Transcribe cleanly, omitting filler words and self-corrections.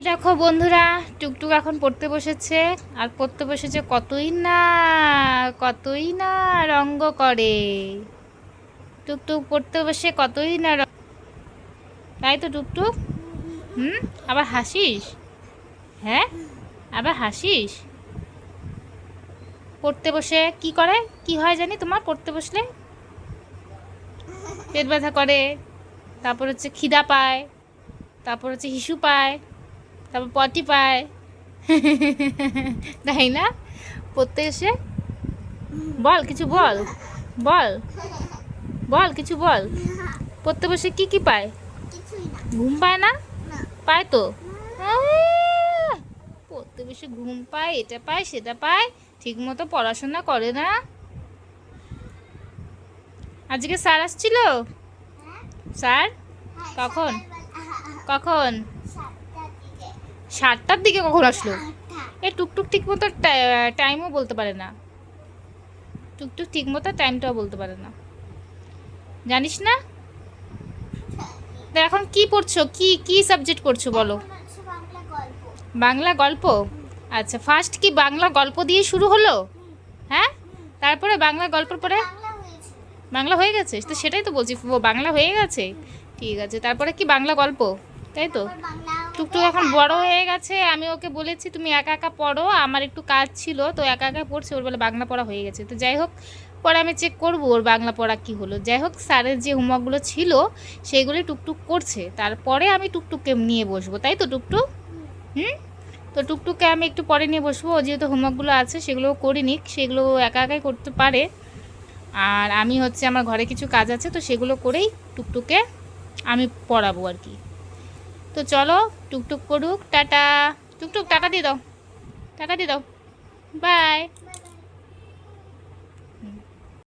দেখো বন্ধুরা, টুকটুক এখন পড়তে বসেছে। আর পড়তে বসেছে কতই না রঙ্গ করে। টুকটুক পড়তে বসে কতই না তাই তো টুকটুক। হুম, আবার হাসিস? হ্যাঁ, আবার হাসিস? পড়তে বসে কি করে, কি হয় জানি তোমার? পড়তে বসলে পেট ব্যথা করে, তারপর হচ্ছে খিদা পায়, তারপর হচ্ছে হিসু পায়, তারপর পটি পায়। তাই না? পড়তে এসে বল, কিছু বল, বল, বল, কিছু বল। পড়তে বসে কি কি পায়? ঘুম পায় না? পায় তো। পড়তে বসে ঘুম পায়, এটা পায় সেটা পায়, ঠিক মতো পড়াশোনা করে না। আজকে স্যার আসছিল? স্যার কখন? কখন? 7টার দিকে। কখন আসলো? এ টুকটুক ঠিক মতো টাইমও বলতে পারে না। টুকটুক ঠিক মতো টাইমটাও বলতে পারে না, জানিস না? তো এখন কি পড়ছো, কি কি সাবজেক্ট পড়ছো বলো? বাংলা গল্প। আচ্ছা, ফার্স্ট কি বাংলা গল্প দিয়ে শুরু হলো? হ্যাঁ, তারপরে বাংলা গল্পের পরে বাংলা হয়ে গেছে, তো সেটাই তো বলছি, বাংলা হয়ে গেছে। ঠিক আছে, তারপরে কি বাংলা গল্প, তাই তো? টুকটুক এখন বড় হয়ে গেছে, আমি ওকে বলেছি তুমি একা একা পড়ো, আমার একটু কাজ ছিল তো একা একা পড়ছে, ওর বলে বাংলা পড়া হয়ে গেছে। তো যাই হোক, পরে আমি চেক করবো ওর বাংলা পড়া কি হলো। যাই হোক, স্যারের যে হোমওয়ার্কগুলো ছিল সেগুলি টুকটুক করছে, তারপরে আমি টুকটুককে নিয়ে বসবো, তাই তো টুকটুক? হুম, তো টুকটুককে আমি একটু পরে নিয়ে বসবো, ও যেহেতু হোমওয়ার্কগুলো আছে সেগুলো করে নিক, সেগুলো একা একাই করতে পারে। আর আমি হচ্ছে আমার ঘরে কিছু কাজ আছে, তো সেগুলো করেই টুকটুকে আমি পড়াবো আর কি। তো চলো, টুকটুক পড়ুক। টাটা। টুকটুক টাটা দিয়ে দাও, টাটা দিয়ে দাও, বাই।